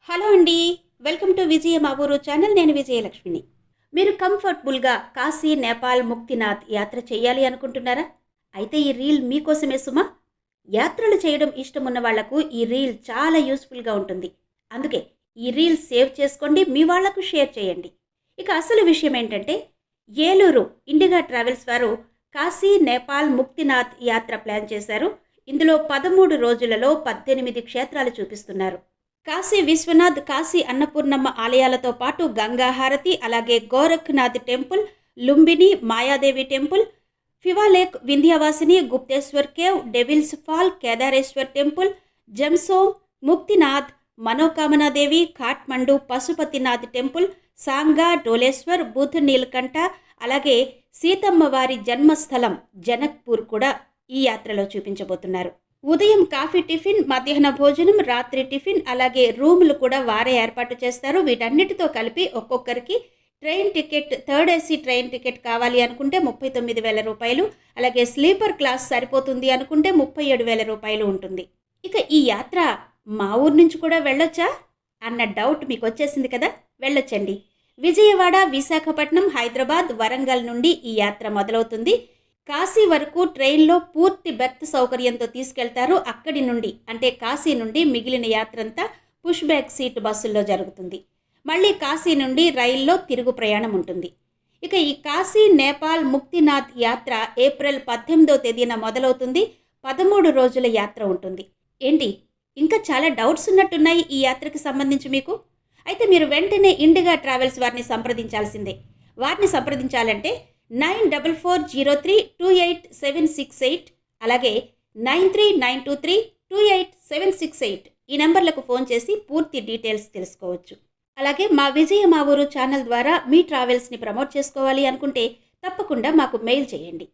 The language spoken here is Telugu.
హలో అండి. వెల్కమ్ టు విజయ మా ఊరు ఛానల్. నేను విజయలక్ష్మిని. మీరు కంఫర్టబుల్గా కాశీ, నేపాల్, ముక్తినాథ్ యాత్ర చేయాలి అనుకుంటున్నారా? అయితే ఈ రీల్ మీకోసమే సుమా. యాత్రలు చేయడం ఇష్టమున్న వాళ్లకు ఈ రీల్ చాలా యూస్ఫుల్గా ఉంటుంది. అందుకే ఈ రీల్ సేవ్ చేసుకోండి, మీ వాళ్లకు షేర్ చేయండి. ఇక అసలు విషయం ఏంటంటే, ఏలూరు ఇండిగా ట్రావెల్స్ వారు కాశీ, నేపాల్, ముక్తినాథ్ యాత్ర ప్లాన్ చేశారు. ఇందులో 13 రోజులలో 18 క్షేత్రాలు చూపిస్తున్నారు. కాశీ విశ్వనాథ్, కాశీ అన్నపూర్ణమ్మ ఆలయాలతో పాటు గంగాహారతి, అలాగే Gorakhnath temple, Lumbini, Mayadevi temple, Phewa lake, Vindhyavasini, Gupteshwar cave, devil's fall, Kedareshwar temple, Jomsom, Muktinath, Manokamanadevi, Kathmandu, Pashupatinath temple, Sanga, Doleshwar, Budh Neelkanth, అలాగే సీతమ్మవారి జన్మస్థలం జనక్పూర్ కూడా ఈ యాత్రలో చూపించబోతున్నారు. ఉదయం కాఫీ టిఫిన్, మధ్యాహ్న భోజనం, రాత్రి టిఫిన్, అలాగే రూములు కూడా వారే ఏర్పాటు చేస్తారు. వీటన్నిటితో కలిపి ఒక్కొక్కరికి train ticket, third AC train ticket కావాలి అనుకుంటే 39,000 రూపాయలు, అలాగే స్లీపర్ క్లాస్ సరిపోతుంది అనుకుంటే 37,000 రూపాయలు ఉంటుంది. ఇక ఈ యాత్ర మా ఊరు నుంచి కూడా వెళ్ళొచ్చా అన్న డౌట్ మీకు వచ్చేసింది కదా. వెళ్ళొచ్చండి. విజయవాడ, విశాఖపట్నం, హైదరాబాద్, వరంగల్ నుండి ఈ యాత్ర మొదలవుతుంది. కాశీ వరకు ట్రైన్లో పూర్తి బెర్త్ సౌకర్యంతో తీసుకెళ్తారు. అక్కడి నుండి అంటే కాశీ నుండి మిగిలిన యాత్రంతా పుష్ బ్యాక్ సీట్ బస్సుల్లో జరుగుతుంది. మళ్ళీ కాశీ నుండి రైల్లో తిరుగు ప్రయాణం ఉంటుంది. ఇక ఈ కాశీ, నేపాల్, ముక్తినాథ్ యాత్ర ఏప్రిల్ 18వ తేదీన మొదలవుతుంది. 13 రోజుల యాత్ర ఉంటుంది. ఏంటి, ఇంకా చాలా డౌట్స్ ఉన్నట్టున్నాయి ఈ యాత్రకు సంబంధించి మీకు. అయితే మీరు వెంటనే ఇండిగా ట్రావెల్స్ వారిని సంప్రదించాల్సిందే. వారిని సంప్రదించాలంటే 9440328768, అలాగే 9392328768 ఈ నెంబర్లకు ఫోన్ చేసి పూర్తి డీటెయిల్స్ తెలుసుకోవచ్చు. అలాగే మా ఊరు ఛానల్ ద్వారా మీ ట్రావెల్స్ని ప్రమోట్ చేసుకోవాలి అనుకుంటే తప్పకుండా మాకు మెయిల్ చేయండి.